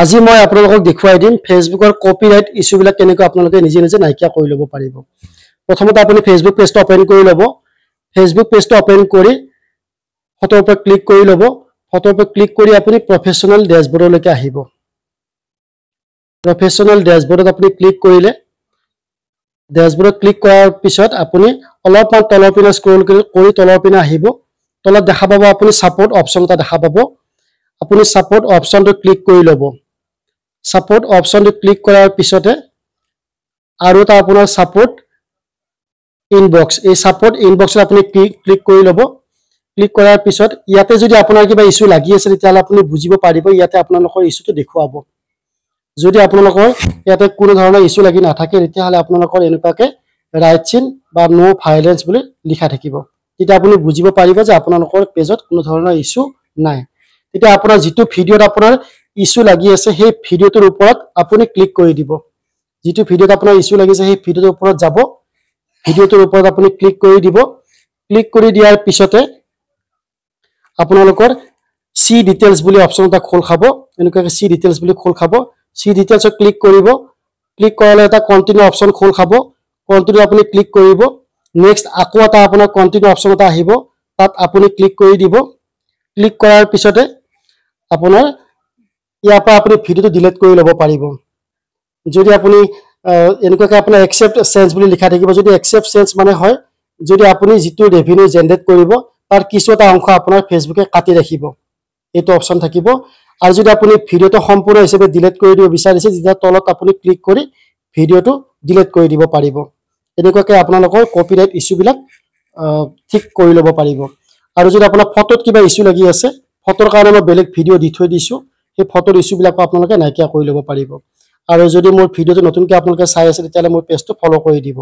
আজি মই আপোনালোকক দেখুৱাই দিম ফেসবুকৰ কপিৰাইট ইস্যুবিলাক কেনেকৈ আপোনালোকে নিজে নিজে নাইকিয়া কৰি ল'ব পাৰিব। প্ৰথমতে আপুনি ফেসবুক পেজটো ওপেন কৰি ল'ব। ফেসবুক পেজটো ওপেন কৰি ফটোৰ ওপৰত ক্লিক কৰি ল'ব। ফটোৰ ওপৰত ক্লিক কৰি আপুনি প্ৰফেশনাল ড্যাশবৰ্ডলৈকে আহিব। প্ৰফেশনাল ড্যাশবৰ্ডত আপুনি ক্লিক কৰিলে ড্যাশবৰ্ডত ক্লিক কৰাৰ পিছত আপুনি অলপমান তলৰ পিনে স্ক্ৰল কৰি তলৰ পিনে আহিব। তলত দেখা পাব আপুনি সাপোৰ্ট অপচন এটা দেখা পাব। আপুনি সাপোৰ্ট অপচনটো ক্লিক কৰি ল'ব। সাপোৰ্ট অপচনটো ক্লিক কৰাৰ পিছতে আৰু এটা আপোনাৰ সাপোৰ্ট ইনবক্স, এই সাপোৰ্ট ইনবক্সত আপুনি ক্লিক কৰি ল'ব। ক্লিক কৰাৰ পিছত ইয়াতে যদি আপোনাৰ কিবা ইস্যু লাগি আছে তেতিয়াহ'লে আপুনি বুজিব পাৰিব ইয়াতে আপোনালোকৰ ইস্যুটো দেখুৱাব। যদি আপোনালোকৰ ইয়াতে কোনো ধৰণৰ ইস্যু লাগি নাথাকে তেতিয়াহ'লে আপোনালোকৰ এনেকুৱাকে ৰাইট চিন বা নো ভায়োলেন্স বুলি লিখা থাকিব। তেতিয়া আপুনি বুজিব পাৰিব যে আপোনালোকৰ পেজত কোনো ধৰণৰ ইস্যু নাই। তেতিয়া আপোনাৰ যিটো ভিডিঅ'ত আপোনাৰ ইস্যু লাগি আছে সেই ভিডিঅ'টোৰ ওপৰত আপুনি ক্লিক কৰি দিব। যিটো ভিডিঅ'ত আপোনাৰ ইস্যু লাগিছে সেই ভিডিঅ'টোৰ ওপৰত যাব। ভিডিঅ'টোৰ ওপৰত আপুনি ক্লিক কৰি দিব। ক্লিক কৰি দিয়াৰ পিছতে আপোনালোকৰ সি ডিটেইলছ বুলি অপচন এটা খোল খাব। এনেকুৱাকে সি ডিটেইলছ বুলি খোল খাব। সি ডিটেইলছত ক্লিক কৰিব। ক্লিক কৰালে এটা কন্টিনিউ অপচন খোল খাব। কন্টিনিউ আপুনি ক্লিক কৰিব। নেক্সট আকৌ এটা আপোনাৰ কন্টিনিউ অপচন এটা আহিব। তাত আপুনি ক্লিক কৰি দিব। ক্লিক কৰাৰ পিছতে আপোনাৰ ইয়াৰ পৰা আপুনি ভিডিঅ'টো ডিলিট কৰি ল'ব পাৰিব। যদি আপুনি এনেকুৱাকে আপোনাৰ একসেপ্ট চেঞ্জ বুলি লিখা থাকিব। যদি একসেপ্ট চেঞ্জ মানে হয় যদি আপুনি যিটো ৰেভিনিউ জেনাৰেট কৰিব তাৰ কিছু এটা অংশ আপোনাৰ ফেসবুকে কাটি ৰাখিব, এইটো অপচন থাকিব। আৰু যদি আপুনি ভিডিঅ'টো সম্পূৰ্ণ হিচাপে ডিলিট কৰি দিব বিচাৰিছে তেতিয়া তলত আপুনি ক্লিক কৰি ভিডিঅ'টো ডিলিট কৰি দিব পাৰিব। এনেকুৱাকে আপোনালোকৰ কপিৰাইট ইস্যুবিলাক ঠিক কৰি ল'ব পাৰিব। আৰু যদি আপোনাৰ ফটোত কিবা ইস্যু লাগি আছে, ফটোৰ কাৰণে মই বেলেগ ভিডিঅ' দি থৈ দিছোঁ, সেই ফটোৰ ইস্যুবিলাকো আপোনালোকে নাইকিয়া কৰি ল'ব পাৰিব। আৰু যদি মোৰ ভিডিঅ'টো নতুনকৈ আপোনালোকে চাই আছে তেতিয়াহ'লে মোৰ পেজটো ফলো কৰি দিব।